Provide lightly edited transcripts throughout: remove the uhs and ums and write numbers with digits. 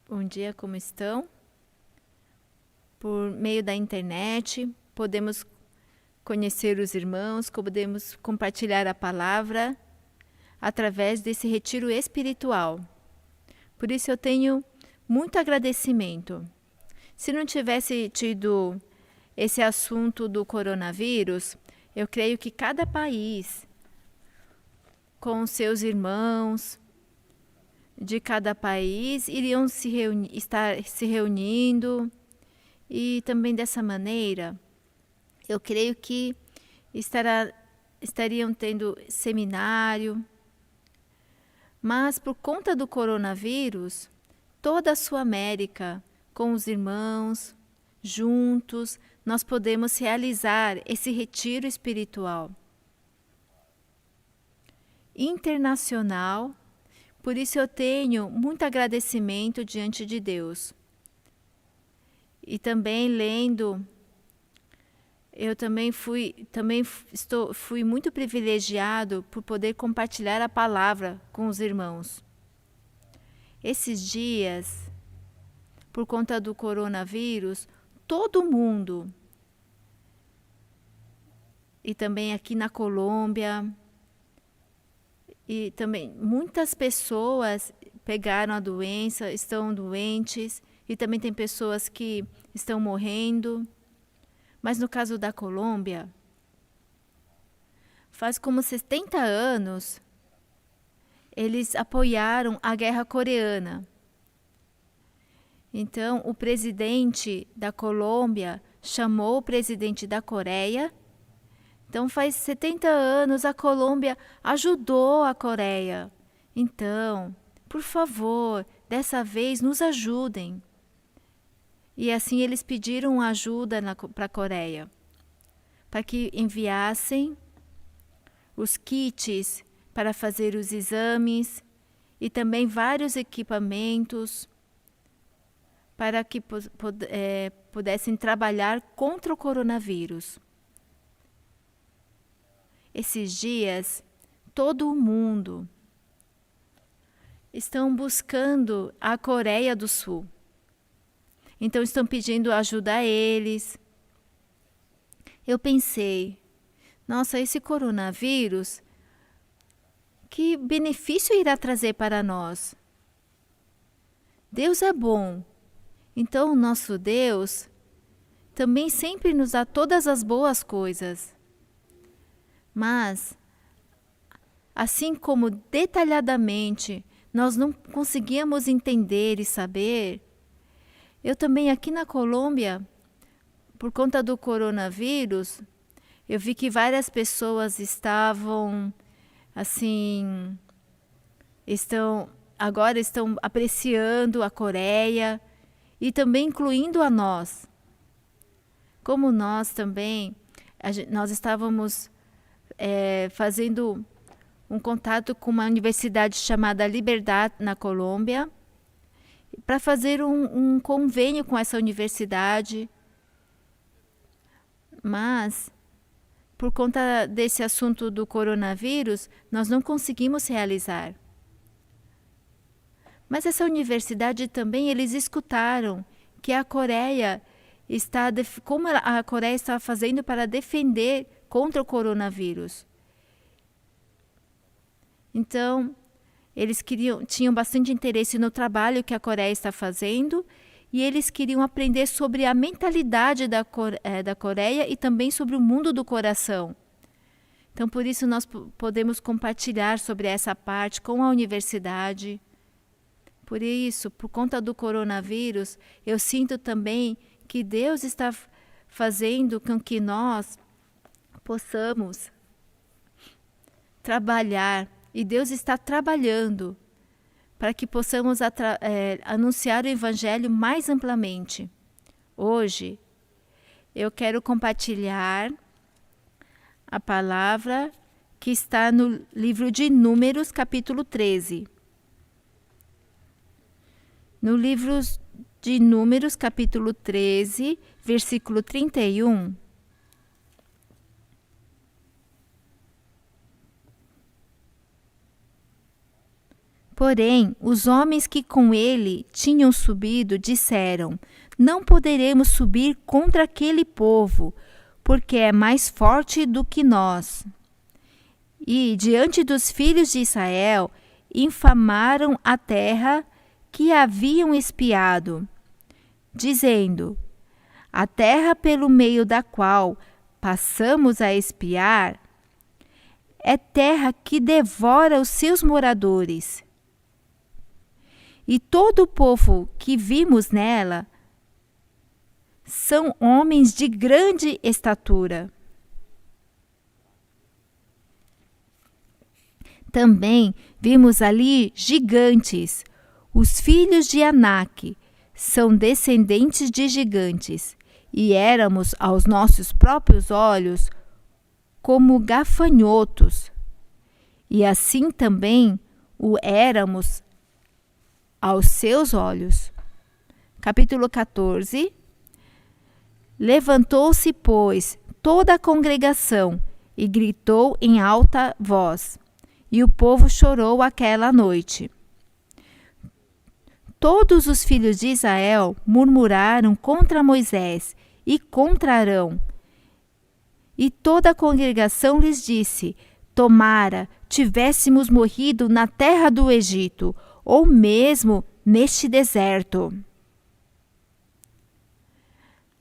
Bom dia, como estão? Por meio da internet, podemos conhecer os irmãos, podemos compartilhar a palavra através desse retiro espiritual. Por isso eu tenho muito agradecimento. Se não tivesse tido esse assunto do coronavírus, eu creio que cada país, com seus irmãos de cada país, iriam estar se reunindo. E também dessa maneira, eu creio que estariam tendo seminário. Mas por conta do coronavírus, toda a Sul-América, com os irmãos, juntos, nós podemos realizar esse retiro espiritual internacional. Por isso eu tenho muito agradecimento diante de Deus. E também lendo, eu também fui muito privilegiado por poder compartilhar a palavra com os irmãos. Esses dias, por conta do coronavírus, todo mundo, e também aqui na Colômbia, e também muitas pessoas pegaram a doença, estão doentes, e também tem pessoas que estão morrendo. Mas no caso da Colômbia, faz como 70 anos, eles apoiaram a guerra coreana. Então, o presidente da Colômbia chamou o presidente da Coreia. Então, faz 70 anos a Colômbia ajudou a Coreia. Então, por favor, dessa vez nos ajudem. E assim eles pediram ajuda para a Coreia, para que enviassem os kits para fazer os exames e também vários equipamentos para que pudessem trabalhar contra o coronavírus. Esses dias, todo o mundo estão buscando a Coreia do Sul. Então estão pedindo ajuda a eles. Eu pensei, nossa, esse coronavírus, que benefício irá trazer para nós? Deus é bom. Então o nosso Deus também sempre nos dá todas as boas coisas. Mas, assim como detalhadamente nós não conseguíamos entender e saber, eu também aqui na Colômbia, por conta do coronavírus, eu vi que várias pessoas agora estão apreciando a Coreia e também incluindo a nós. Como nós também, nós estávamos fazendo um contato com uma universidade chamada Libertad na Colômbia, para fazer um convênio com essa universidade. Mas, por conta desse assunto do coronavírus, nós não conseguimos realizar. Mas essa universidade também, eles escutaram que a Coreia como a Coreia está fazendo para defender contra o coronavírus. Então, eles tinham bastante interesse no trabalho que a Coreia está fazendo e eles queriam aprender sobre a mentalidade da Coreia e também sobre o mundo do coração. Então, por isso, nós podemos compartilhar sobre essa parte com a universidade. Por isso, por conta do coronavírus, eu sinto também que Deus está fazendo com que nós possamos trabalhar. E Deus está trabalhando para que possamos anunciar o Evangelho mais amplamente. Hoje, eu quero compartilhar a palavra que está no livro de Números, capítulo 13. No livro de Números, capítulo 13, versículo 31. Porém, os homens que com ele tinham subido disseram: não poderemos subir contra aquele povo, porque é mais forte do que nós. E, diante dos filhos de Israel, infamaram a terra que haviam espiado, dizendo: a terra pelo meio da qual passamos a espiar é terra que devora os seus moradores. E todo o povo que vimos nela são homens de grande estatura. Também vimos ali gigantes. Os filhos de Anak são descendentes de gigantes, e éramos aos nossos próprios olhos como gafanhotos, e assim também o éramos aos seus olhos. Capítulo 14. Levantou-se, pois, toda a congregação e gritou em alta voz, e o povo chorou aquela noite. Todos os filhos de Israel murmuraram contra Moisés e contra Arão. E toda a congregação lhes disse: tomara tivéssemos morrido na terra do Egito, ou mesmo neste deserto.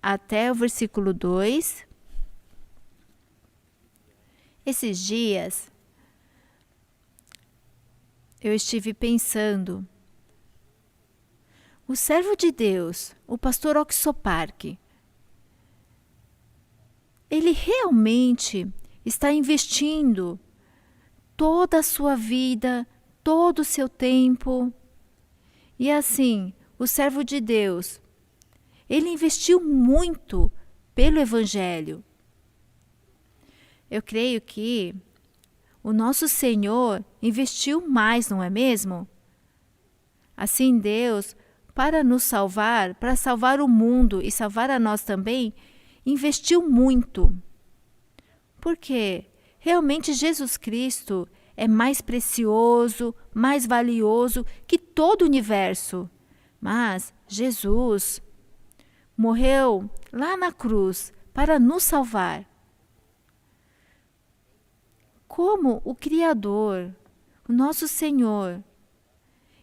Até o versículo 2. Esses dias eu estive pensando, o servo de Deus, o pastor Oxoparque, ele realmente está investindo toda a sua vida, todo o seu tempo. E assim, o servo de Deus, ele investiu muito pelo Evangelho. Eu creio que o nosso Senhor investiu mais, não é mesmo? Assim, Deus, para nos salvar, para salvar o mundo e salvar a nós também, investiu muito. Porque realmente Jesus Cristo é mais precioso, mais valioso que todo o universo. Mas Jesus morreu lá na cruz para nos salvar. Como o Criador, o nosso Senhor,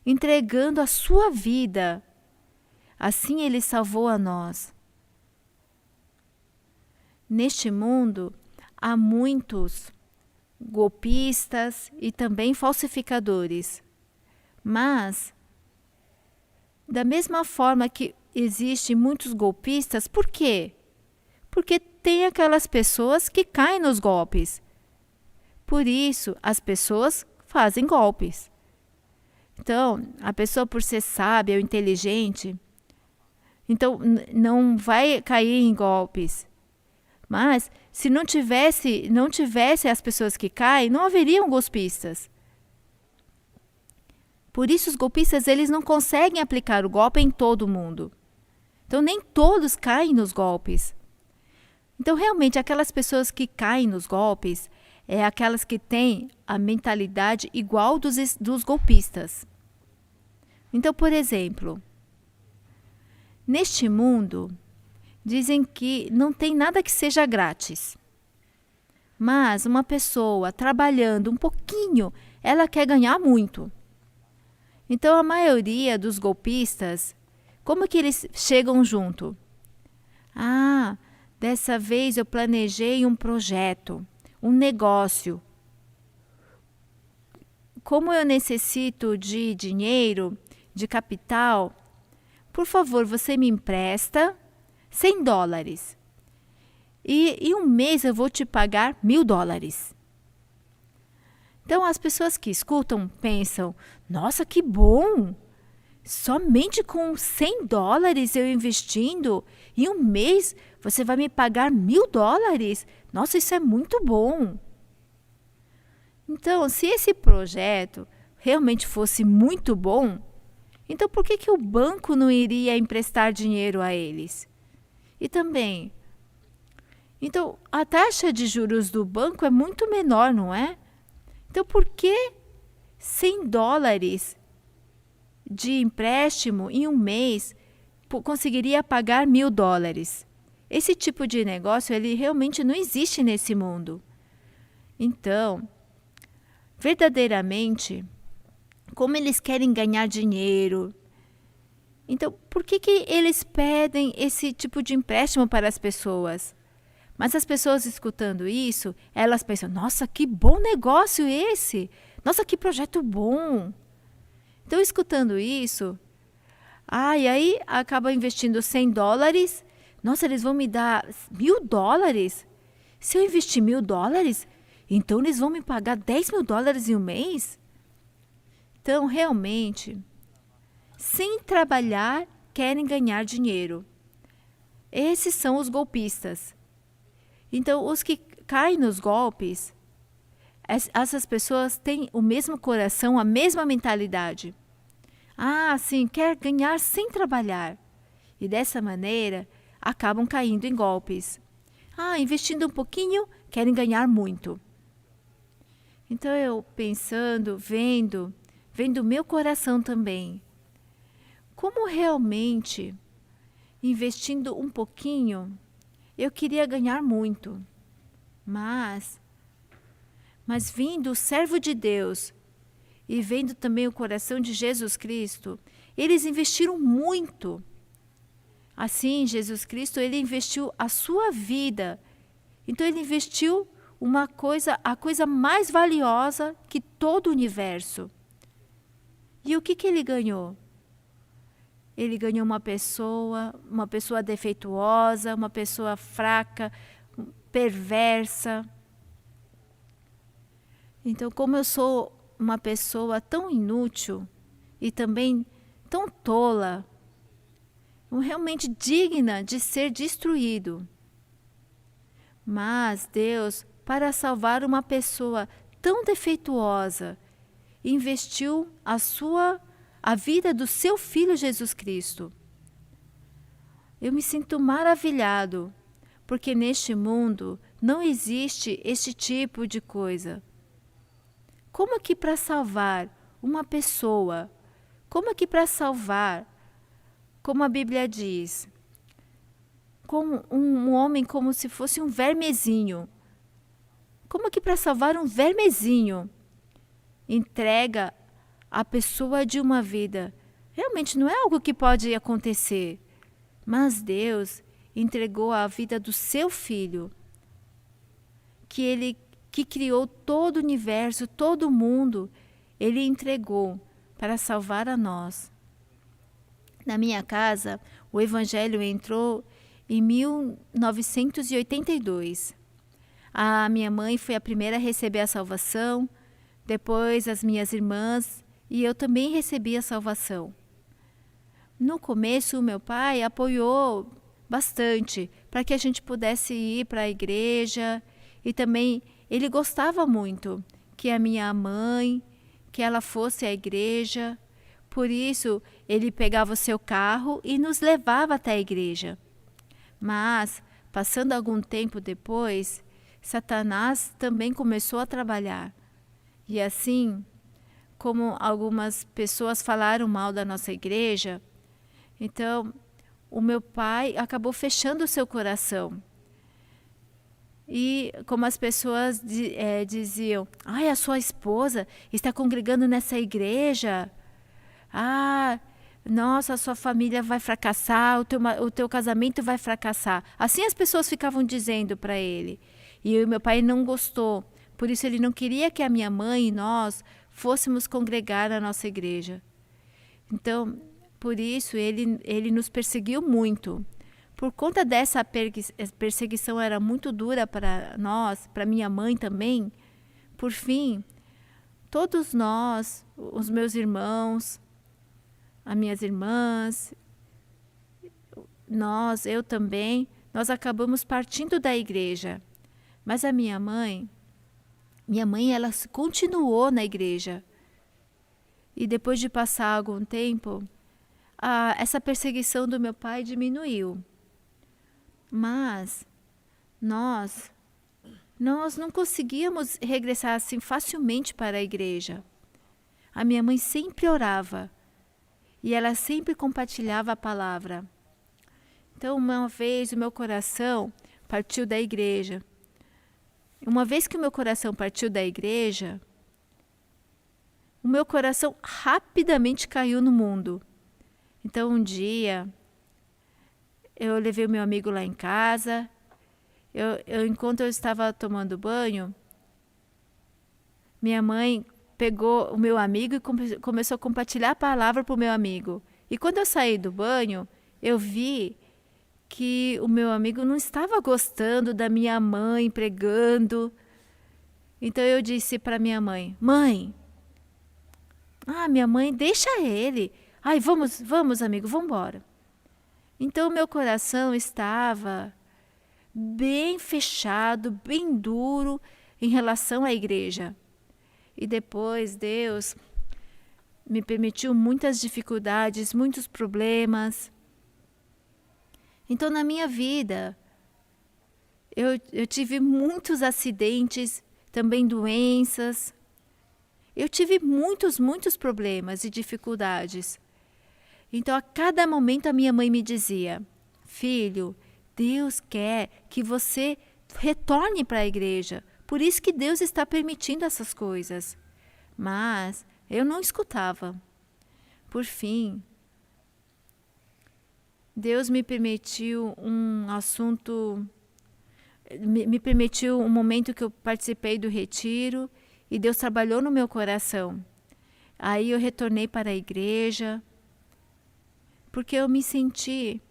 entregando a sua vida, assim Ele salvou a nós. Neste mundo, há muitos golpistas e também falsificadores. Mas, da mesma forma que existem muitos golpistas, por quê? Porque tem aquelas pessoas que caem nos golpes. Por isso, as pessoas fazem golpes. Então, a pessoa, por ser sábia ou inteligente, então não vai cair em golpes. Mas, se não tivesse as pessoas que caem, não haveriam golpistas. Por isso, os golpistas eles não conseguem aplicar o golpe em todo mundo. Então, nem todos caem nos golpes. Então, realmente, aquelas pessoas que caem nos golpes é aquelas que têm a mentalidade igual dos golpistas. Então, por exemplo, neste mundo, dizem que não tem nada que seja grátis. Mas uma pessoa trabalhando um pouquinho, ela quer ganhar muito. Então, a maioria dos golpistas, como que eles chegam junto? Ah, dessa vez eu planejei um projeto, um negócio. Como eu necessito de dinheiro, de capital, por favor, você me empresta $100. E em um mês eu vou te pagar $1.000. Então, as pessoas que escutam pensam, nossa, que bom! Somente com $100 eu investindo, em um mês você vai me pagar $1.000? Nossa, isso é muito bom! Então, se esse projeto realmente fosse muito bom, então por que o banco não iria emprestar dinheiro a eles? E também, então a taxa de juros do banco é muito menor, não é? Então por que $100 de empréstimo em um mês conseguiria pagar $1.000. Esse tipo de negócio, ele realmente não existe nesse mundo. Então, verdadeiramente, como eles querem ganhar dinheiro, então por que eles pedem esse tipo de empréstimo para as pessoas? Mas as pessoas escutando isso, elas pensam, nossa, que bom negócio esse! Nossa, que projeto bom! Então, escutando isso, e aí acaba investindo $100. Nossa, eles vão me dar $1.000? Se eu investir $1.000, então eles vão me pagar $10.000 em um mês? Então, realmente, sem trabalhar, querem ganhar dinheiro. Esses são os golpistas. Então, os que caem nos golpes, essas pessoas têm o mesmo coração, a mesma mentalidade. Sim, quer ganhar sem trabalhar. E dessa maneira, acabam caindo em golpes. Investindo um pouquinho, querem ganhar muito. Então, eu pensando, vendo o meu coração também. Como realmente, investindo um pouquinho, eu queria ganhar muito. Mas vindo o servo de Deus e vendo também o coração de Jesus Cristo, eles investiram muito. Assim, Jesus Cristo, ele investiu a sua vida. Então, ele investiu a coisa mais valiosa que todo o universo. E o que ele ganhou? Ele ganhou uma pessoa defeituosa, uma pessoa fraca, perversa. Então, como eu sou uma pessoa tão inútil e também tão tola, realmente digna de ser destruído. Mas Deus, para salvar uma pessoa tão defeituosa, investiu a vida do seu Filho Jesus Cristo. Eu me sinto maravilhado, porque neste mundo não existe esse tipo de coisa. Como que para salvar uma pessoa, como a Bíblia diz, como um homem como se fosse um vermezinho, como que para salvar um vermezinho, entrega a pessoa de uma vida? Realmente não é algo que pode acontecer, mas Deus entregou a vida do seu Filho, que criou todo o universo, todo o mundo, ele entregou para salvar a nós. Na minha casa, o Evangelho entrou em 1982. A minha mãe foi a primeira a receber a salvação, depois as minhas irmãs, e eu também recebi a salvação. No começo, o meu pai apoiou bastante para que a gente pudesse ir para a igreja, e também ele gostava muito que a minha mãe, que ela fosse à igreja. Por isso, ele pegava o seu carro e nos levava até a igreja. Mas, passando algum tempo depois, Satanás também começou a trabalhar. E assim, como algumas pessoas falaram mal da nossa igreja, então o meu pai acabou fechando o seu coração. E como as pessoas diziam, a sua esposa está congregando nessa igreja. Nossa, a sua família vai fracassar, o teu casamento vai fracassar. Assim as pessoas ficavam dizendo para ele. E o meu pai não gostou. Por isso ele não queria que a minha mãe e nós fôssemos congregar na nossa igreja. Então, por isso ele nos perseguiu muito. Por conta dessa perseguição era muito dura para nós, para minha mãe também. Por fim, todos nós, os meus irmãos, as minhas irmãs, eu também, nós acabamos partindo da igreja. Mas a minha mãe ela continuou na igreja. E depois de passar algum tempo, essa perseguição do meu pai diminuiu. Mas nós não conseguíamos regressar assim facilmente para a igreja. A minha mãe sempre orava. E ela sempre compartilhava a palavra. Então, uma vez o meu coração partiu da igreja. Uma vez que o meu coração partiu da igreja, o meu coração rapidamente caiu no mundo. Então, um dia, eu levei o meu amigo lá em casa. Enquanto eu estava tomando banho, minha mãe pegou o meu amigo e começou a compartilhar a palavra para o meu amigo. E quando eu saí do banho, eu vi que o meu amigo não estava gostando da minha mãe pregando. Então eu disse para minha mãe: Mãe, minha mãe, deixa ele. Ai, vamos, amigo, vamos embora. Então meu coração estava bem fechado, bem duro em relação à igreja. E depois Deus me permitiu muitas dificuldades, muitos problemas. Então, na minha vida, eu tive muitos acidentes, também doenças. Eu tive muitos problemas e dificuldades. Então, a cada momento, a minha mãe me dizia: Filho, Deus quer que você retorne para a igreja. Por isso que Deus está permitindo essas coisas. Mas eu não escutava. Por fim, Deus me permitiu um assunto, me permitiu um momento que eu participei do retiro e Deus trabalhou no meu coração. Aí eu retornei para a igreja, porque eu me senti,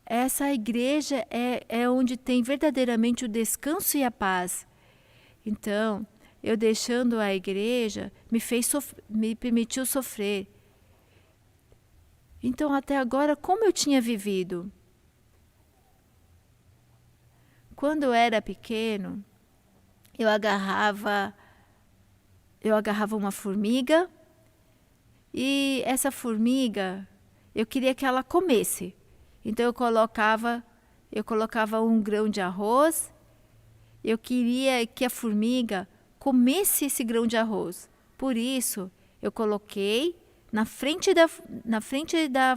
essa igreja é onde tem verdadeiramente o descanso e a paz. Então, eu deixando a igreja, me permitiu sofrer. Então, até agora, como eu tinha vivido? Quando eu era pequeno, eu agarrava uma formiga e essa formiga, eu queria que ela comesse. Então, eu colocava um grão de arroz, eu queria que a formiga comesse esse grão de arroz. Por isso, eu coloquei na frente da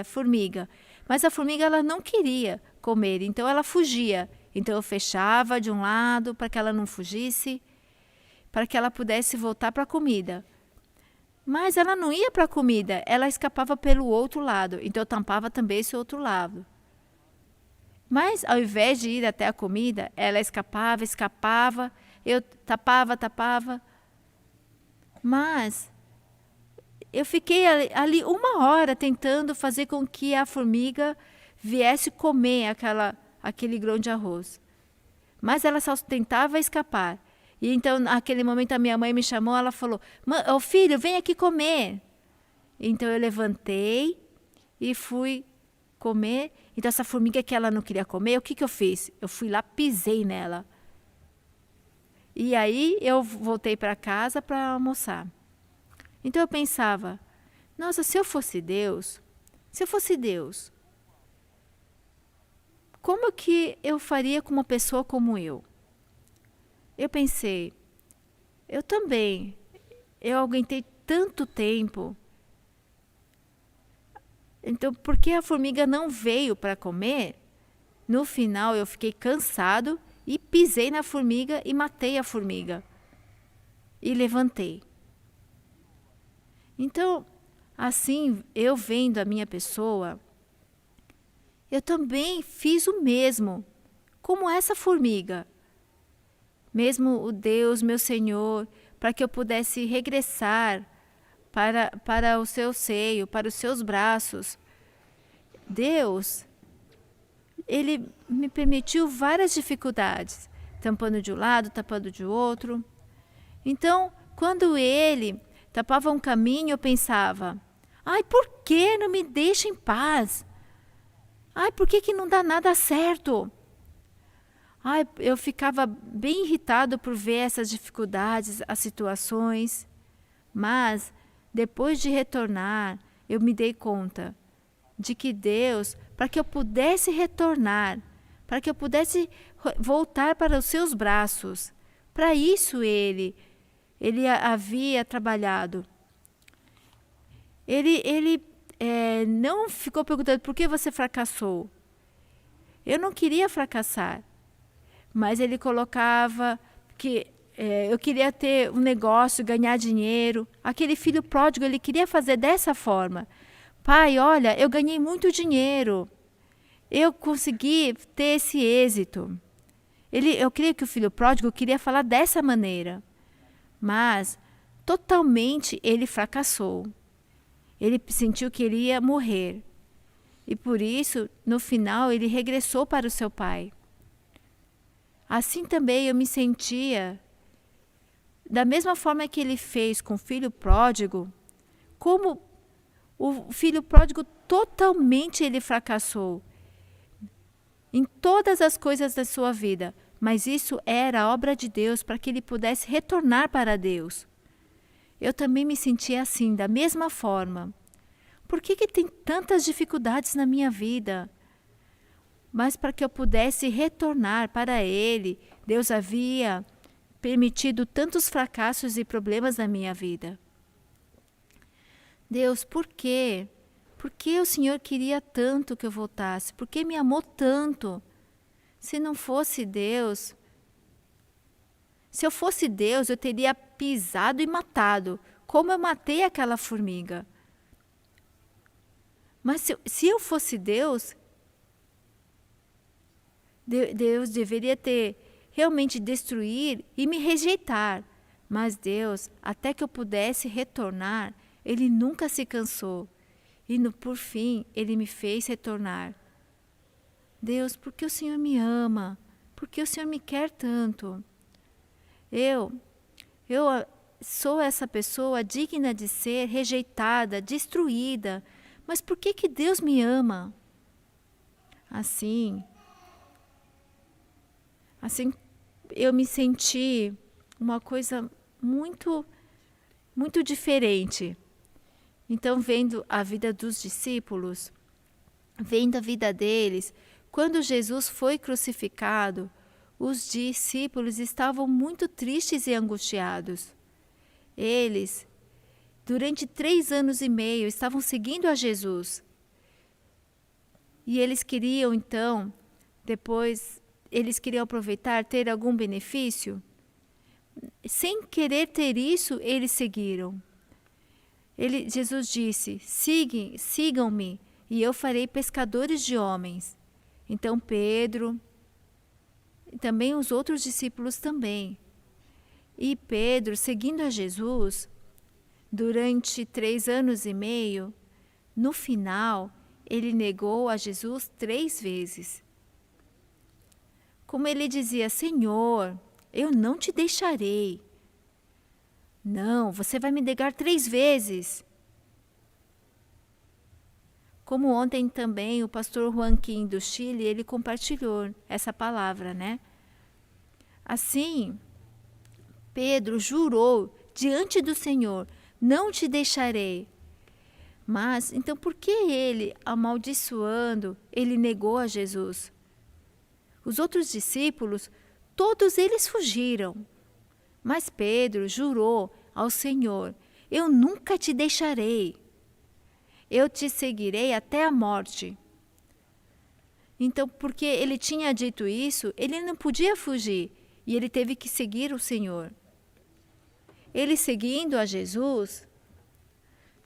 formiga. Mas a formiga ela não queria comer, então ela fugia. Então eu fechava de um lado para que ela não fugisse, para que ela pudesse voltar para a comida. Mas ela não ia para a comida, ela escapava pelo outro lado. Então eu tampava também esse outro lado. Mas ao invés de ir até a comida, ela escapava, eu tapava. Mas eu fiquei ali 1 hora tentando fazer com que a formiga viesse comer aquele grão de arroz. Mas ela só tentava escapar. E então, naquele momento, a minha mãe me chamou, ela falou: filho, vem aqui comer. Então eu levantei e fui comer. Então essa formiga que ela não queria comer, o que eu fiz? Eu fui lá, pisei nela. E aí eu voltei para casa para almoçar. Então eu pensava: nossa, se eu fosse Deus, como que eu faria com uma pessoa como eu? Eu pensei, eu também, eu aguentei tanto tempo. Então, por que a formiga não veio para comer? No final, eu fiquei cansado e pisei na formiga e matei a formiga. E levantei. Então, assim, eu vendo a minha pessoa, eu também fiz o mesmo, como essa formiga. Mesmo o Deus, meu Senhor, para que eu pudesse regressar para o seu seio, para os seus braços. Deus, Ele me permitiu várias dificuldades, tampando de um lado, tampando de outro. Então, quando Ele tapava um caminho, eu pensava: ai, por que não me deixa em paz? Ai, por que não dá nada certo? Ai, eu ficava bem irritado por ver essas dificuldades, as situações. Mas, depois de retornar, eu me dei conta de que Deus, para que eu pudesse retornar, para que eu pudesse voltar para os seus braços, para isso Ele havia trabalhado. Ele não ficou perguntando por que você fracassou. Eu não queria fracassar, mas ele colocava que eu queria ter um negócio, ganhar dinheiro. Aquele filho pródigo, ele queria fazer dessa forma. Pai, olha, eu ganhei muito dinheiro. Eu consegui ter esse êxito. Eu creio que o filho pródigo queria falar dessa maneira. Mas, totalmente, ele fracassou. Ele sentiu que ele ia morrer. E por isso, no final, ele regressou para o seu pai. Assim também eu me sentia, da mesma forma que ele fez com o filho pródigo, como o filho pródigo totalmente ele fracassou em todas as coisas da sua vida, mas isso era a obra de Deus para que ele pudesse retornar para Deus. Eu também me sentia assim, da mesma forma. Por que tem tantas dificuldades na minha vida? Mas para que eu pudesse retornar para Ele, Deus havia permitido tantos fracassos e problemas na minha vida. Deus, por quê? Por que o Senhor queria tanto que eu voltasse? Por que me amou tanto? Se não fosse Deus, se eu fosse Deus, eu teria pisado e matado, como eu matei aquela formiga. Mas se eu fosse Deus, Deus deveria ter realmente destruir e me rejeitar. Mas Deus, até que eu pudesse retornar, Ele nunca se cansou. E por fim, Ele me fez retornar. Deus, por que o Senhor me ama? Por que o Senhor me quer tanto? Eu sou essa pessoa digna de ser rejeitada, destruída. Mas por que Deus me ama? Assim eu me senti uma coisa muito, muito diferente. Então, vendo a vida dos discípulos, vendo a vida deles, quando Jesus foi crucificado, os discípulos estavam muito tristes e angustiados. Eles, durante 3 anos e meio, estavam seguindo a Jesus. E eles queriam, então, depois, eles queriam aproveitar, ter algum benefício. Sem querer ter isso, eles seguiram. Jesus disse, sigam-me, e eu farei pescadores de homens. Então Pedro, e também os outros discípulos também. E Pedro, seguindo a Jesus, durante 3 anos e meio, no final, ele negou a Jesus 3 vezes. Como ele dizia, Senhor, eu não te deixarei. Não, você vai me negar 3 vezes. Como ontem também o pastor Joaquim do Chile, ele compartilhou essa palavra, né? Assim, Pedro jurou diante do Senhor, não te deixarei. Mas, então por que ele, amaldiçoando, ele negou a Jesus? Os outros discípulos, todos eles fugiram. Mas Pedro jurou ao Senhor, eu nunca te deixarei. Eu te seguirei até a morte. Então, porque ele tinha dito isso, ele não podia fugir. E ele teve que seguir o Senhor. Ele seguindo a Jesus,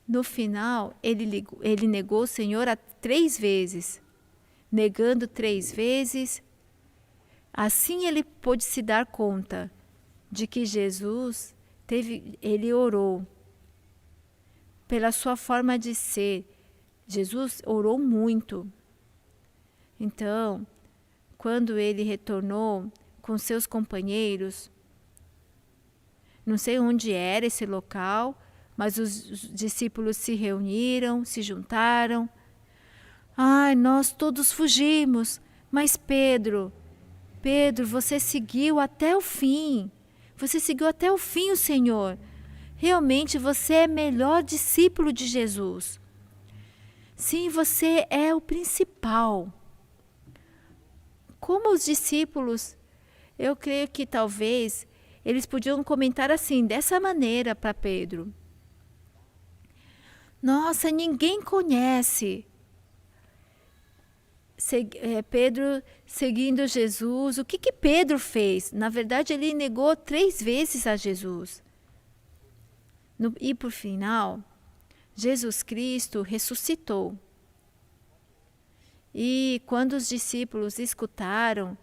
no final, ele negou o Senhor 3 vezes. Negando 3 vezes, assim ele pôde se dar conta de que Jesus ele orou. Pela sua forma de ser, Jesus orou muito. Então, quando ele retornou com seus companheiros, não sei onde era esse local, mas os discípulos se reuniram, se juntaram. Ai, nós todos fugimos, mas Pedro, você seguiu até o fim. Você seguiu até o fim o Senhor. Realmente você é melhor discípulo de Jesus. Sim, você é o principal. Como os discípulos, eu creio que talvez eles podiam comentar assim, dessa maneira para Pedro. Nossa, ninguém conhece. Pedro seguindo Jesus. O que Pedro fez? Na verdade, ele negou 3 vezes a Jesus. E por final, Jesus Cristo ressuscitou. E quando os discípulos escutaram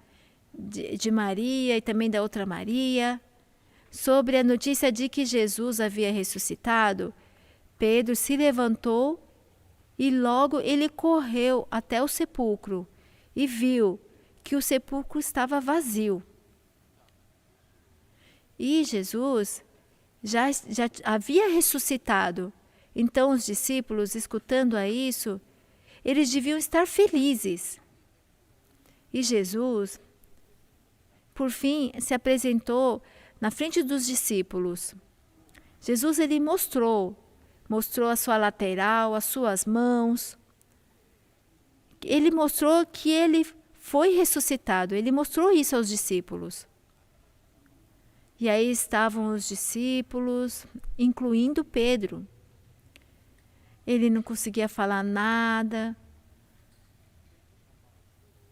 de Maria e também da outra Maria, sobre a notícia de que Jesus havia ressuscitado, Pedro se levantou e logo ele correu até o sepulcro e viu que o sepulcro estava vazio. E Jesus já havia ressuscitado. Então os discípulos, escutando a isso, eles deviam estar felizes. E Jesus, por fim, se apresentou na frente dos discípulos. Jesus, ele mostrou a sua lateral, as suas mãos. Ele mostrou que ele foi ressuscitado. Ele mostrou isso aos discípulos. E aí estavam os discípulos, incluindo Pedro. Ele não conseguia falar nada.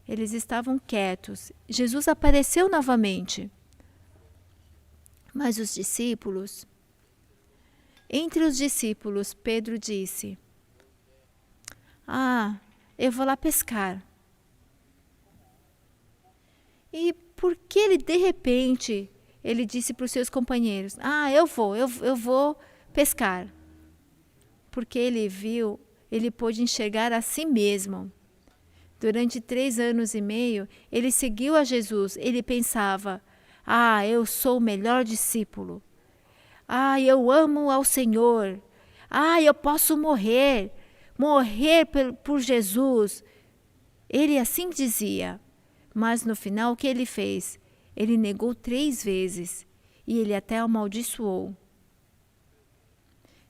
Eles estavam quietos. Jesus apareceu novamente. Mas os discípulos... Entre os discípulos, Pedro disse: eu vou lá pescar. E por que ele, de repente, ele disse para os seus companheiros: eu vou pescar. Porque ele pôde enxergar a si mesmo. Durante 3 anos e meio, ele seguiu a Jesus. Ele pensava: eu sou o melhor discípulo. Eu amo ao Senhor. Eu posso morrer por Jesus. Ele assim dizia. Mas no final, o que ele fez? Ele negou 3 vezes e ele até amaldiçoou.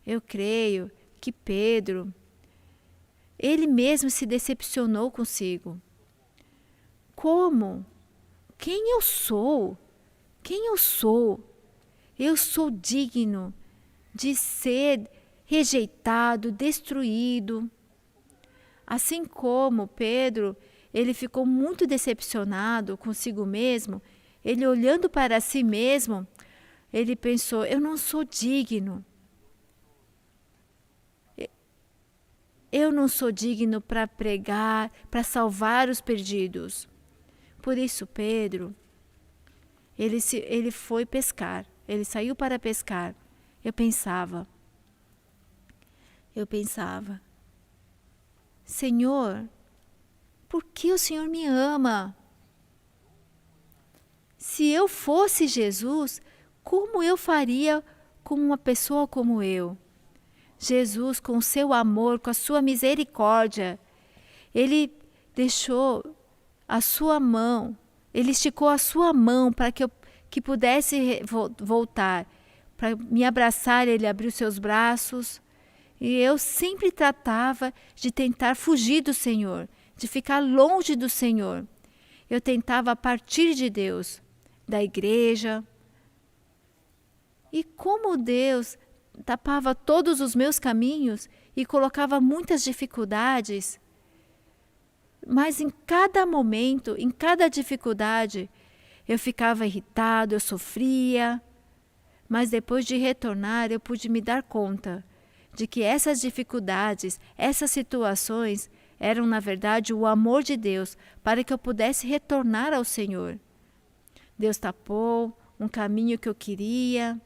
Eu creio que Pedro, ele mesmo se decepcionou consigo. Como? Quem eu sou? Quem eu sou? Eu sou digno de ser rejeitado, destruído. Assim como Pedro, ele ficou muito decepcionado consigo mesmo, ele olhando para si mesmo, ele pensou: eu não sou digno. Eu não sou digno para pregar, para salvar os perdidos. Por isso, Pedro, ele foi pescar. Ele saiu para pescar. Eu pensava, Senhor, por que o Senhor me ama? Se eu fosse Jesus, como eu faria com uma pessoa como eu? Jesus, com o seu amor, com a sua misericórdia, ele deixou a sua mão, ele esticou a sua mão para que pudesse voltar. Para me abraçar, ele abriu seus braços. E eu sempre tratava de tentar fugir do Senhor, de ficar longe do Senhor. Eu tentava partir de Deus, da igreja. E como Deus tapava todos os meus caminhos e colocava muitas dificuldades, mas em cada momento, em cada dificuldade, eu ficava irritado, eu sofria, mas depois de retornar eu pude me dar conta de que essas dificuldades, essas situações eram na verdade o amor de Deus para que eu pudesse retornar ao Senhor. Deus tapou um caminho que eu queria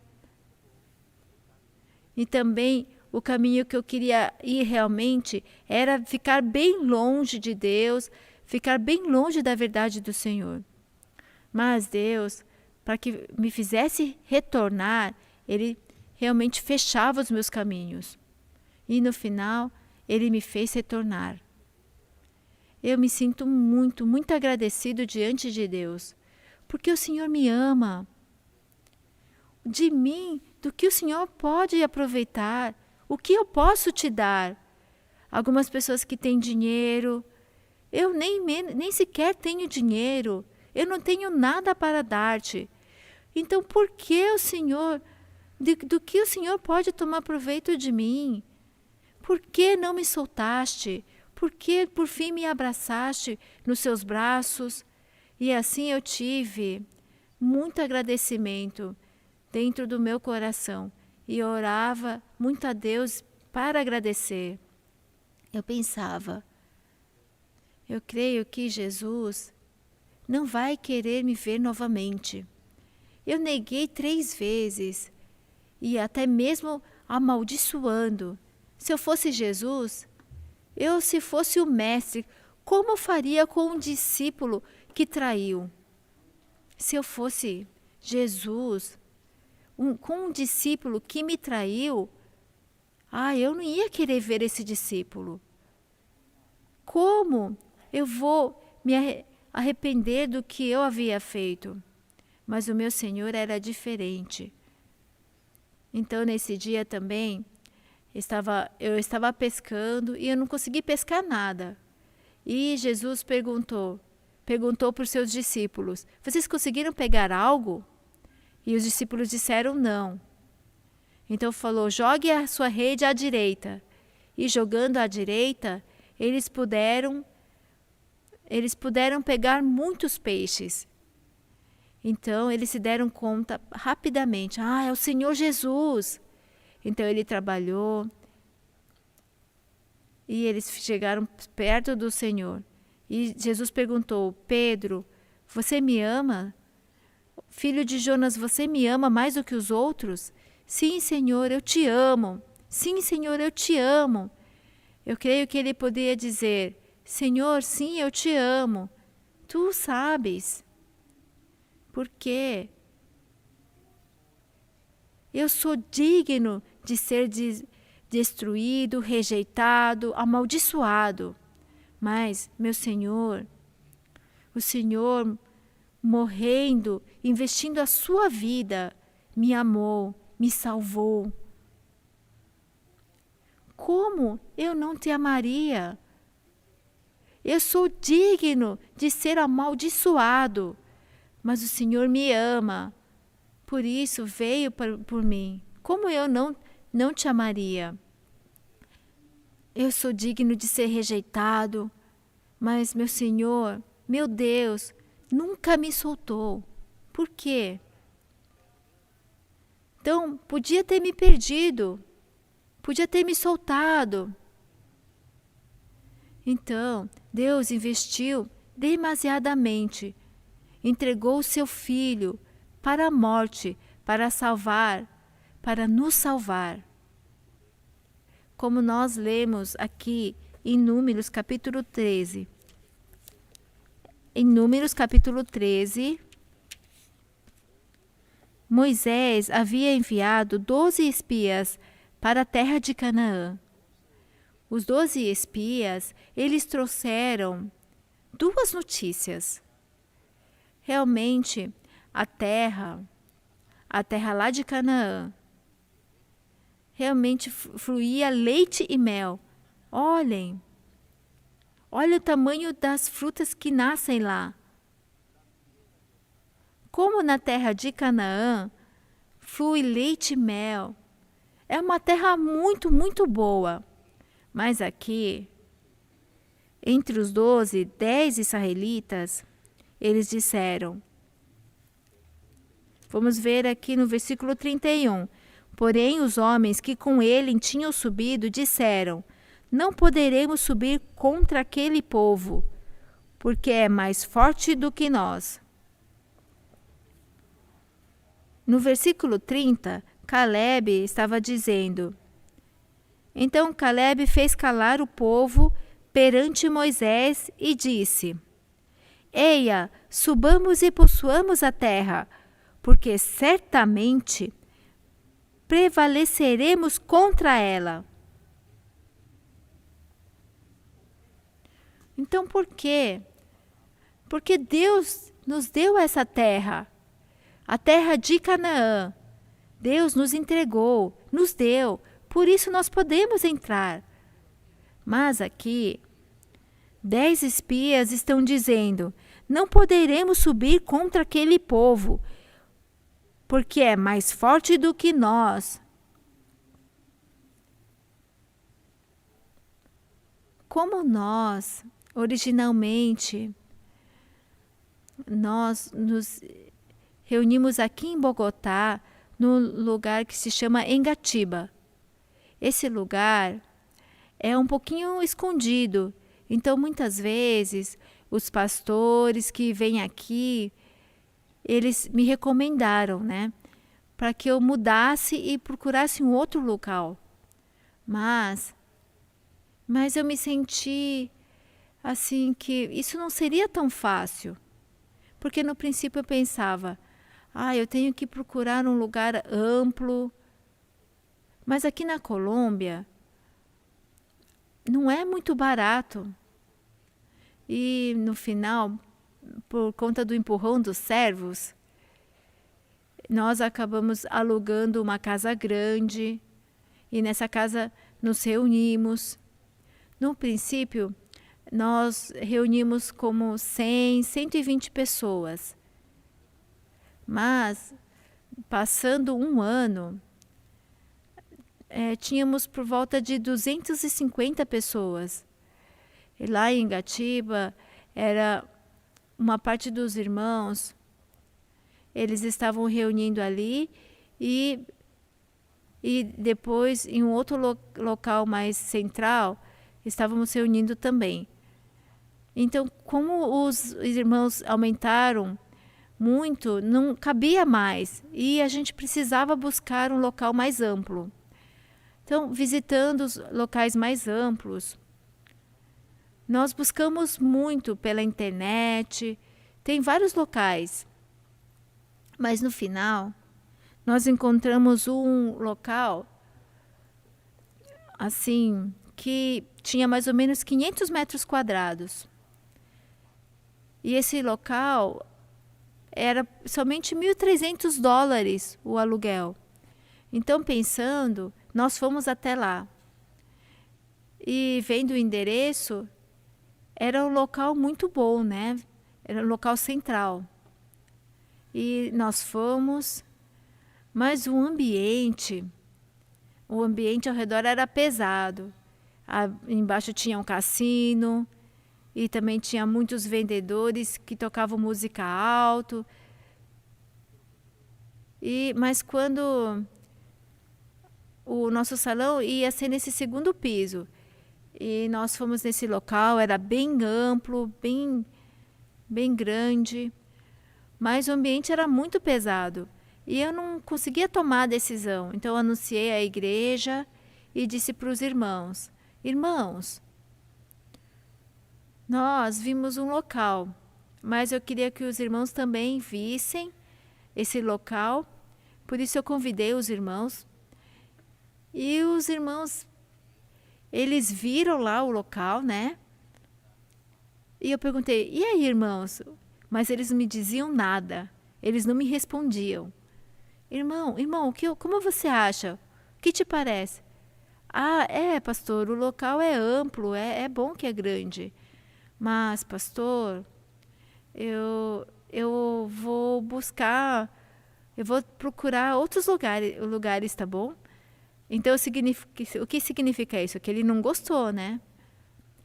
e também o caminho que eu queria ir realmente era ficar bem longe de Deus, ficar bem longe da verdade do Senhor. Mas Deus, para que me fizesse retornar, Ele realmente fechava os meus caminhos. E no final, Ele me fez retornar. Eu me sinto muito, muito agradecido diante de Deus, porque o Senhor me ama. De mim, do que o Senhor pode aproveitar, o que eu posso te dar? Algumas pessoas que têm dinheiro, eu nem sequer tenho dinheiro. Eu não tenho nada para dar-te. Então, por que o Senhor, do que o Senhor pode tomar proveito de mim? Por que não me soltaste? Por que por fim me abraçaste nos seus braços? E assim eu tive muito agradecimento dentro do meu coração e orava muito a Deus para agradecer. Eu pensava, eu creio que Jesus não vai querer me ver novamente. Eu neguei 3 vezes e até mesmo amaldiçoando. Se eu fosse Jesus, se fosse o mestre, como eu faria com um discípulo que traiu? Se eu fosse Jesus, com um discípulo que me traiu, eu não ia querer ver esse discípulo. Como eu vou me arrepender do que eu havia feito? Mas o meu Senhor era diferente. Então, nesse dia também, eu estava pescando e eu não consegui pescar nada. E Jesus perguntou para os seus discípulos, vocês conseguiram pegar algo? E os discípulos disseram não. Então falou, jogue a sua rede à direita. E jogando à direita, eles puderam pegar muitos peixes. Então eles se deram conta rapidamente, é o Senhor Jesus. Então ele trabalhou e eles chegaram perto do Senhor. E Jesus perguntou, Pedro, você me ama? Filho de Jonas, você me ama mais do que os outros? Sim, Senhor, eu te amo. Sim, Senhor, eu te amo. Eu creio que ele poderia dizer, Senhor, sim, eu te amo. Tu sabes. Por quê? Eu sou digno de ser destruído, rejeitado, amaldiçoado. Mas, meu Senhor, o Senhor morrendo, investindo a sua vida, me amou, me salvou. Como eu não te amaria? Eu sou digno de ser amaldiçoado, mas o Senhor me ama. Por isso veio por mim. Como eu não te amaria? Eu sou digno de ser rejeitado, mas meu Senhor, meu Deus, nunca me soltou. Por quê? Então, podia ter me perdido, podia ter me soltado. Então, Deus investiu demasiadamente, entregou o seu Filho para a morte, para nos salvar. Como nós lemos aqui em Números capítulo 13. Em Números capítulo 13, Moisés havia enviado 12 espias para a terra de Canaã. Os 12 espias, eles trouxeram 2 notícias. Realmente, a terra lá de Canaã, realmente fluía leite e mel. Olhem o tamanho das frutas que nascem lá. Como na terra de Canaã flui leite e mel. É uma terra muito, muito boa. Mas aqui, entre os 12, 10 israelitas, eles disseram, vamos ver aqui no versículo 31, porém os homens que com ele tinham subido disseram, não poderemos subir contra aquele povo, porque é mais forte do que nós. No versículo 30, Caleb estava dizendo, então Caleb fez calar o povo perante Moisés e disse, eia, subamos e possuamos a terra, porque certamente prevaleceremos contra ela. Então por quê? Porque Deus nos deu essa terra, a terra de Canaã. Deus nos entregou, nos deu, por isso nós podemos entrar. Mas aqui, 10 espias estão dizendo, não poderemos subir contra aquele povo, porque é mais forte do que nós. como nós, originalmente, nós nos reunimos aqui em Bogotá, num lugar que se chama Engatiba. Esse lugar é um pouquinho escondido, então muitas vezes os pastores que vêm aqui, eles me recomendaram, né, para que eu mudasse e procurasse um outro local. Mas eu me senti assim que isso não seria tão fácil. Porque no princípio eu pensava, eu tenho que procurar um lugar amplo. Mas aqui na Colômbia não é muito barato. E no final, por conta do empurrão dos servos, nós acabamos alugando uma casa grande. E nessa casa nos reunimos. No princípio, nós reunimos como 100, 120 pessoas. Mas, passando um ano, tínhamos por volta de 250 pessoas. E lá em Gatiba, era uma parte dos irmãos, eles estavam reunindo ali e depois, em um outro local mais central, estávamos reunindo também. Então, como os irmãos aumentaram muito, não cabia mais. E a gente precisava buscar um local mais amplo. Então, visitando os locais mais amplos, nós buscamos muito pela internet. Tem vários locais. Mas no final, nós encontramos um local assim que tinha mais ou menos 500 metros quadrados. E esse local era somente $1.300 o aluguel. Então, pensando, nós fomos até lá. E vendo o endereço, era um local muito bom, né? Era um local central. E nós fomos, mas o ambiente ao redor era pesado. Embaixo tinha um cassino e também tinha muitos vendedores que tocavam música alto. Mas quando o nosso salão ia ser nesse segundo piso, e nós fomos nesse local, era bem amplo, bem grande, mas o ambiente era muito pesado. E eu não conseguia tomar a decisão. Então eu anunciei à igreja e disse para os irmãos: irmãos, nós vimos um local, mas eu queria que os irmãos também vissem esse local. Por isso eu convidei os irmãos. E os irmãos, eles viram lá o local, né? E eu perguntei: e aí, irmãos? Mas eles não me diziam nada. Eles não me respondiam. Irmão, como você acha? O que te parece? Pastor, o local é amplo, é bom que é grande. Mas, pastor, eu vou procurar outros lugares, tá bom? Então, o que significa isso? Que ele não gostou, né?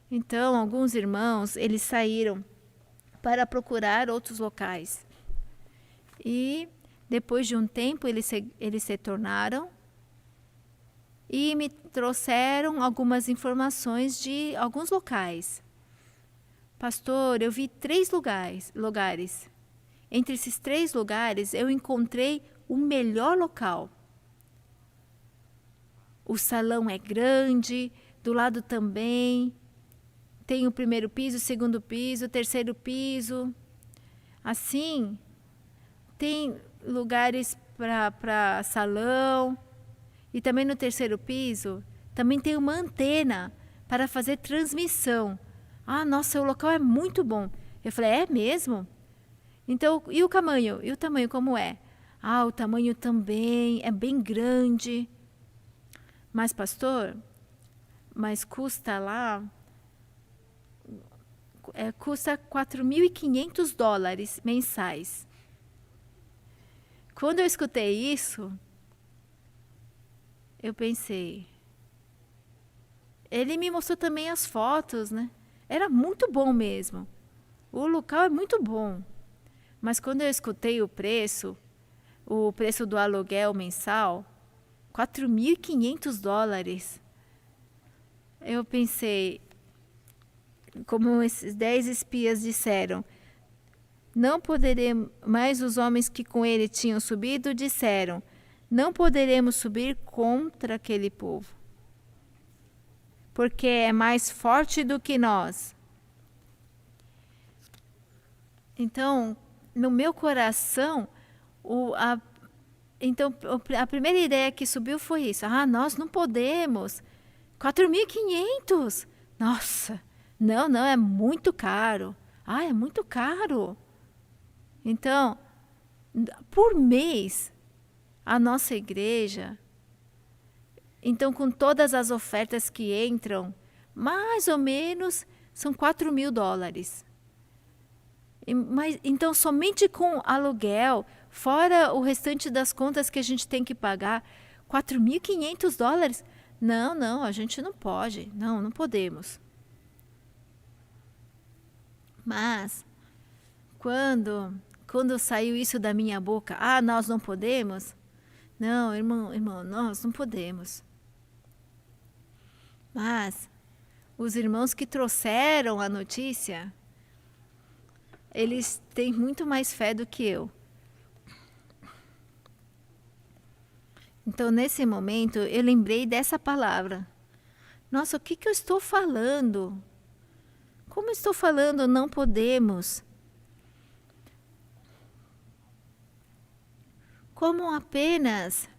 Então, alguns irmãos, eles saíram para procurar outros locais. E depois de um tempo, eles se tornaram e me trouxeram algumas informações de alguns locais. Pastor, eu vi 3 lugares. Entre esses 3 lugares, eu encontrei o melhor local. O salão é grande, do lado também. Tem o primeiro piso, o segundo piso, o terceiro piso. Assim, tem lugares para salão. E também no terceiro piso, também tem uma antena para fazer transmissão. Nossa, o local é muito bom. Eu falei: é mesmo? Então, e o tamanho? E o tamanho como é? O tamanho também é bem grande. Mas, pastor, custa lá... custa $4.500 mensais. Quando eu escutei isso, eu pensei: ele me mostrou também as fotos, né? Era muito bom mesmo. O local é muito bom. Mas quando eu escutei o preço do aluguel mensal, $4.500. Eu pensei, como esses 10 espias disseram, não poderemos, mas os homens que com ele tinham subido disseram, não poderemos subir contra aquele povo, porque é mais forte do que nós. Então, no meu coração, a primeira ideia que subiu foi isso. Nós não podemos. 4.500. Nossa, não, é muito caro. É muito caro. Então, por mês, a nossa igreja, então com todas as ofertas que entram, mais ou menos são $4.000. Mas, então, somente com aluguel, fora o restante das contas que a gente tem que pagar, $4.500? Não, a gente não pode. Não podemos. Mas, quando saiu isso da minha boca, nós não podemos? Não, irmão, nós não podemos. Mas, os irmãos que trouxeram a notícia, eles têm muito mais fé do que eu. Então, nesse momento, eu lembrei dessa palavra. Nossa, o que eu estou falando? Como estou falando, não podemos? Como apenas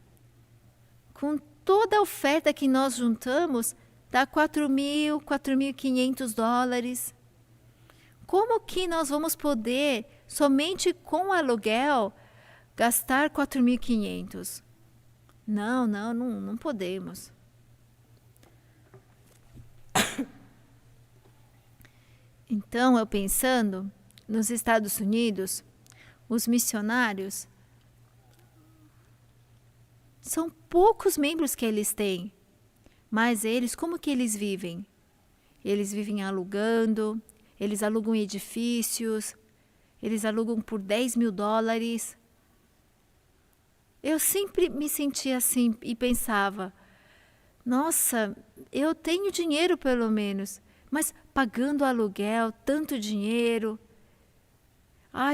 com toda a oferta que nós juntamos, dá $4.500. Como que nós vamos poder, somente com aluguel, gastar 4.500? Não podemos. Então, eu pensando, nos Estados Unidos, os missionários, são poucos membros que eles têm. Mas eles, como que eles vivem? Eles vivem alugando, eles alugam edifícios, eles alugam por $10.000. Eu sempre me sentia assim e pensava, nossa, eu tenho dinheiro pelo menos, mas pagando aluguel, tanto dinheiro.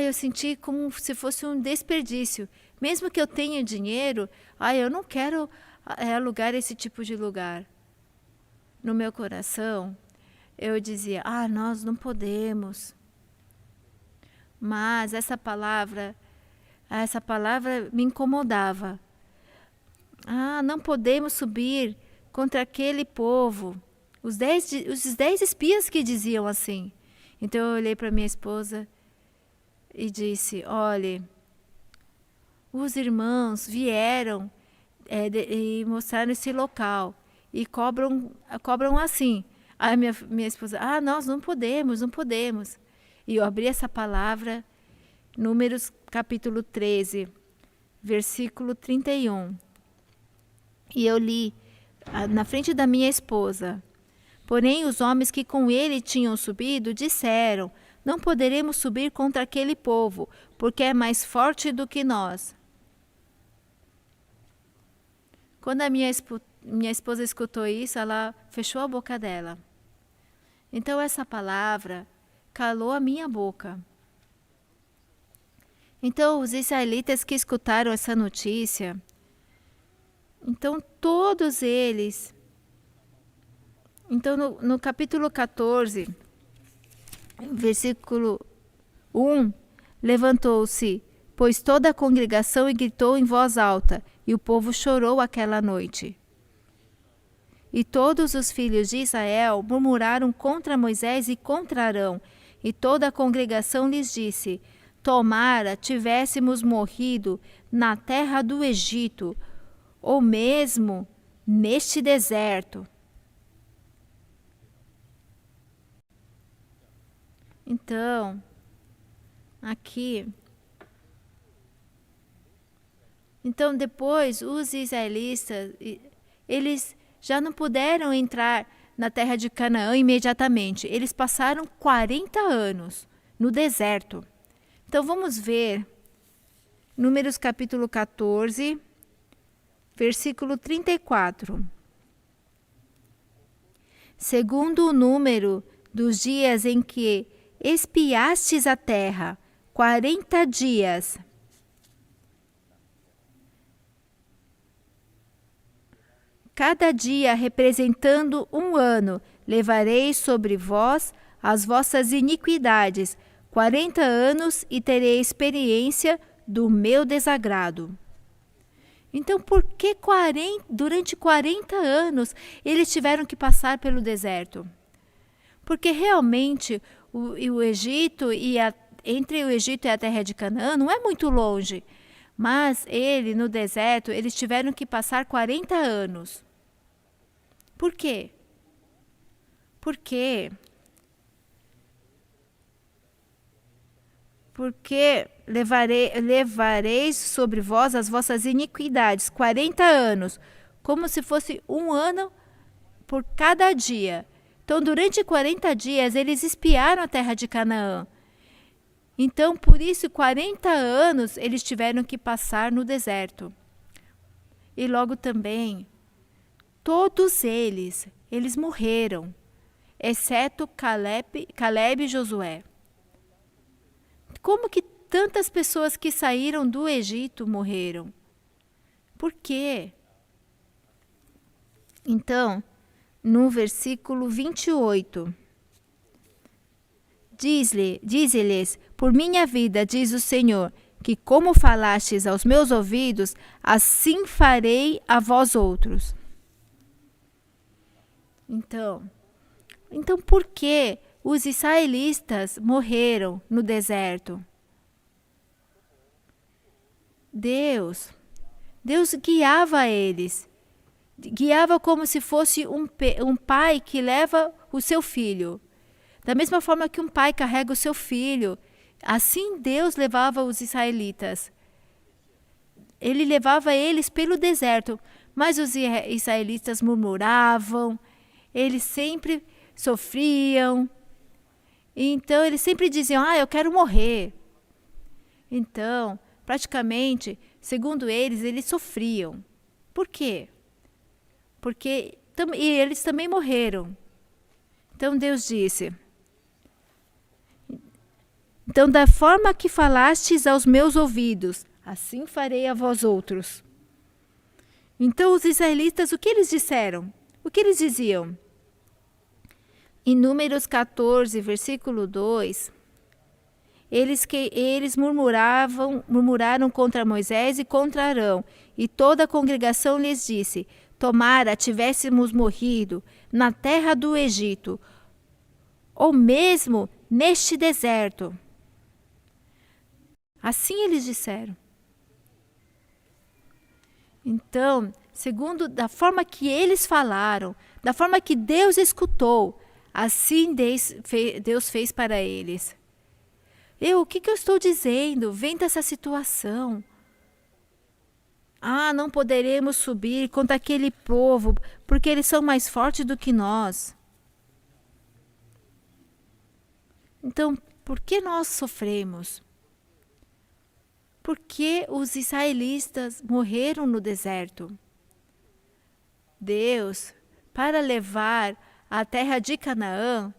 Eu senti como se fosse um desperdício. Mesmo que eu tenha dinheiro, eu não quero alugar esse tipo de lugar. No meu coração, eu dizia, nós não podemos. Mas essa palavra me incomodava. Não podemos subir contra aquele povo. Os 10 espias que diziam assim. Então eu olhei para minha esposa e disse, olhe, os irmãos vieram e mostraram esse local e cobram assim. Aí minha esposa, nós não podemos. E eu abri essa palavra, Números capítulo 13, versículo 31. E eu li na frente da minha esposa. Porém, os homens que com ele tinham subido disseram, não poderemos subir contra aquele povo, porque é mais forte do que nós. Quando a minha esposa escutou isso, ela fechou a boca dela. Então essa palavra calou a minha boca. Então os israelitas que escutaram essa notícia, então todos eles, então no capítulo 14, versículo 1, levantou-se, pois toda a congregação e gritou em voz alta, e o povo chorou aquela noite. E todos os filhos de Israel murmuraram contra Moisés e contra Arão, e toda a congregação lhes disse, tomara tivéssemos morrido na terra do Egito, ou mesmo neste deserto. Então, aqui, depois os israelitas, eles já não puderam entrar na terra de Canaã imediatamente. Eles passaram 40 anos no deserto. Então vamos ver Números capítulo 14, versículo 34. Segundo o número dos dias em que espiastes a terra, 40 dias. Cada dia representando um ano, levareis sobre vós as vossas iniquidades, 40 anos, e terei experiência do meu desagrado. Então, por que durante 40 anos eles tiveram que passar pelo deserto? Porque realmente o Egito entre o Egito e a terra de Canaã não é muito longe. Mas no deserto, eles tiveram que passar 40 anos. Por quê? Porque levareis sobre vós as vossas iniquidades, 40 anos, como se fosse um ano por cada dia. Então, durante 40 dias, eles espiaram a terra de Canaã. Então, por isso, 40 anos, eles tiveram que passar no deserto. E logo também, todos eles morreram, exceto Caleb e Josué. Como que tantas pessoas que saíram do Egito morreram? Por quê? Então, no versículo 28, diz-lhes, por minha vida, diz o Senhor, que como falastes aos meus ouvidos, assim farei a vós outros. Então por que os israelitas morreram no deserto? Deus guiava eles. Guiava como se fosse um pai que leva o seu filho. Da mesma forma que um pai carrega o seu filho, assim Deus levava os israelitas. Ele levava eles pelo deserto, mas os israelitas murmuravam, eles sempre sofriam. Então, eles sempre diziam, eu quero morrer. Então, praticamente, segundo eles sofriam. Por quê? Porque eles também morreram. Então, Deus disse, então, da forma que falastes aos meus ouvidos, assim farei a vós outros. Então, os israelitas, o que eles disseram? O que eles diziam? Em Números 14, versículo 2, eles murmuraram contra Moisés e contra Arão, e toda a congregação lhes disse, tomara tivéssemos morrido na terra do Egito, ou mesmo neste deserto. Assim eles disseram. Então, segundo da forma que eles falaram, da forma que Deus escutou, assim Deus fez para eles. O que eu estou dizendo? Vendo essa situação. Não poderemos subir contra aquele povo, porque eles são mais fortes do que nós. Então, por que nós sofremos? Por que os israelitas morreram no deserto? Deus, para levar a terra de Canaã,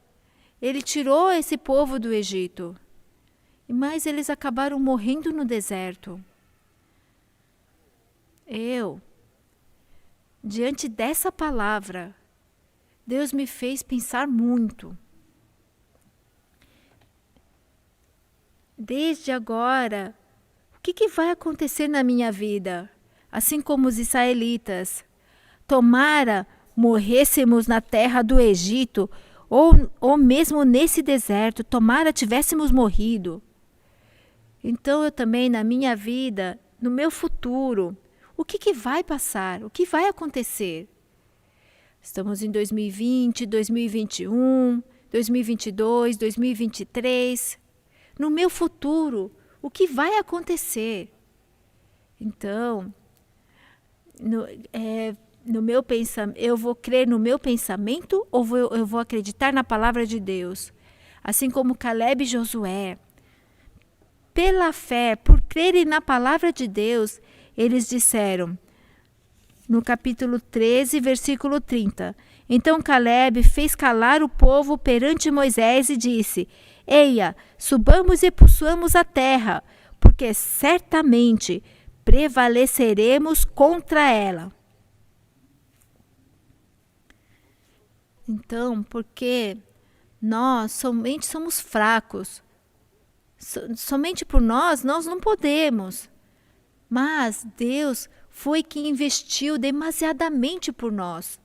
ele tirou esse povo do Egito. Mas eles acabaram morrendo no deserto. Diante dessa palavra, Deus me fez pensar muito. Desde agora, o que vai acontecer na minha vida? Assim como os israelitas. Tomara morrêssemos na terra do Egito, ou mesmo nesse deserto, tomara tivéssemos morrido. Então eu também, na minha vida, no meu futuro, o que vai passar? O que vai acontecer? Estamos em 2020, 2021, 2022, 2023. No meu futuro, o que vai acontecer? Então, eu vou crer no meu pensamento ou eu vou acreditar na palavra de Deus? Assim como Caleb e Josué, pela fé, por crerem na palavra de Deus, eles disseram, no capítulo 13, versículo 30, então Caleb fez calar o povo perante Moisés e disse, eia, subamos e possuamos a terra, porque certamente prevaleceremos contra ela. Então, porque nós somente somos fracos, somente por nós não podemos. Mas Deus foi que investiu demasiadamente por nós.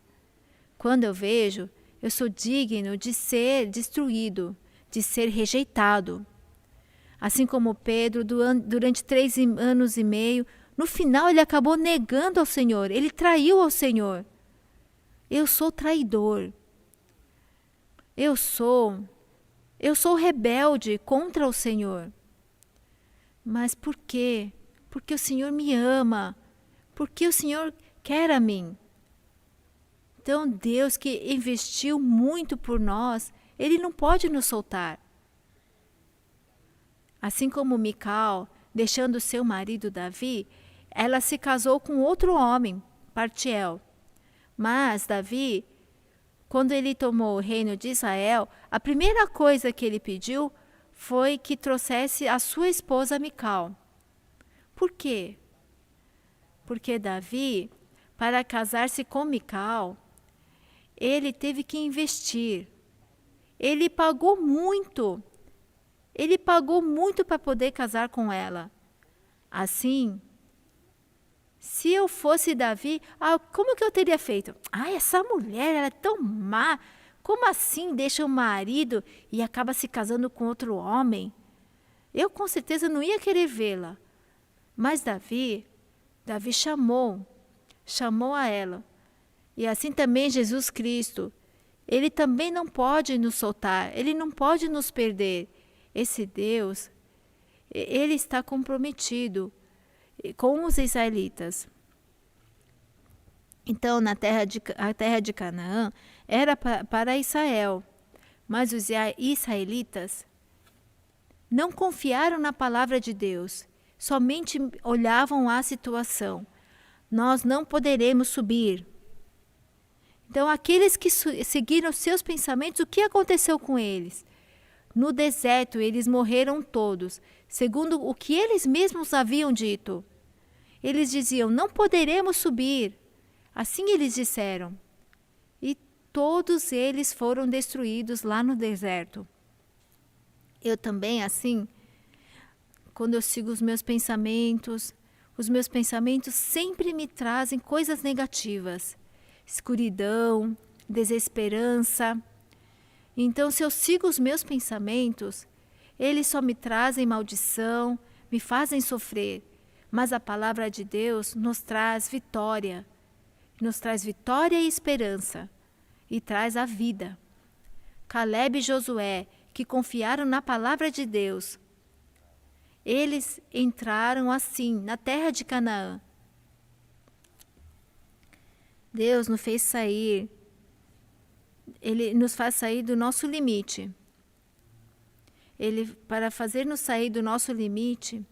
Quando eu vejo, eu sou digno de ser destruído, de ser rejeitado. Assim como Pedro, durante 3 anos e meio, no final ele acabou negando ao Senhor, ele traiu ao Senhor. Eu sou traidor. Eu sou rebelde contra o Senhor. Mas por quê? Porque o Senhor me ama. Porque o Senhor quer a mim. Então Deus que investiu muito por nós, Ele não pode nos soltar. Assim como Mical, deixando seu marido Davi, ela se casou com outro homem, Partiel. Mas Davi, quando ele tomou o reino de Israel, a primeira coisa que ele pediu foi que trouxesse a sua esposa Mical. Por quê? Porque Davi, para casar-se com Mical, ele teve que investir. Ele pagou muito. Ele pagou muito para poder casar com ela. Assim, se eu fosse Davi, como que eu teria feito? Essa mulher ela é tão má. Como assim deixa o marido e acaba se casando com outro homem? Eu com certeza não ia querer vê-la. Mas Davi chamou a ela. E assim também Jesus Cristo, Ele também não pode nos soltar, Ele não pode nos perder. Esse Deus, Ele está comprometido com os israelitas. Então, a terra de Canaã era para Israel, mas os israelitas não confiaram na palavra de Deus, somente olhavam a situação. Nós não poderemos subir. Então, aqueles que seguiram seus pensamentos, o que aconteceu com eles? No deserto, eles morreram todos, segundo o que eles mesmos haviam dito. Eles diziam, não poderemos subir. Assim eles disseram. E todos eles foram destruídos lá no deserto. Eu também, assim, quando eu sigo os meus pensamentos sempre me trazem coisas negativas. Escuridão, desesperança. Então, se eu sigo os meus pensamentos, eles só me trazem maldição, me fazem sofrer. Mas a palavra de Deus nos traz vitória e esperança, e traz a vida. Caleb e Josué, que confiaram na palavra de Deus, eles entraram assim na terra de Canaã. Deus nos fez sair, Ele nos faz sair do nosso limite. Para fazer-nos sair do nosso limite,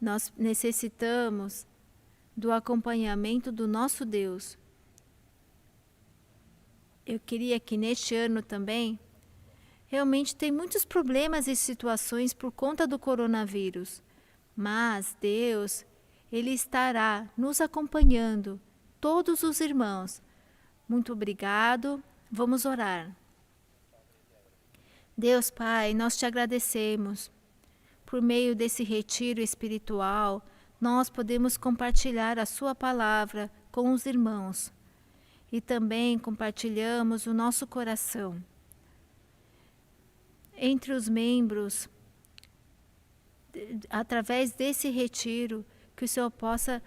nós necessitamos do acompanhamento do nosso Deus. Eu queria que neste ano também, realmente tem muitos problemas e situações por conta do coronavírus, mas Deus, Ele estará nos acompanhando, todos os irmãos. Muito obrigado, vamos orar. Deus Pai, nós te agradecemos. Por meio desse retiro espiritual, nós podemos compartilhar a sua palavra com os irmãos. E também compartilhamos o nosso coração. Entre os membros, através desse retiro, que o Senhor possa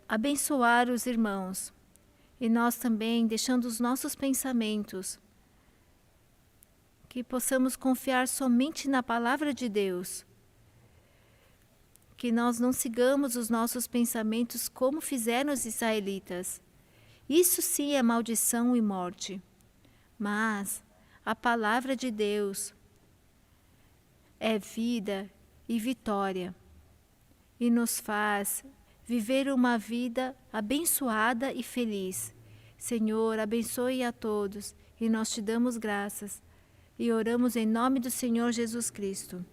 abençoar os irmãos. E nós também, deixando os nossos pensamentos, que possamos confiar somente na palavra de Deus. Que nós não sigamos os nossos pensamentos como fizeram os israelitas. Isso sim é maldição e morte. Mas a palavra de Deus é vida e vitória e nos faz viver uma vida abençoada e feliz. Senhor, abençoe a todos e nós te damos graças e oramos em nome do Senhor Jesus Cristo.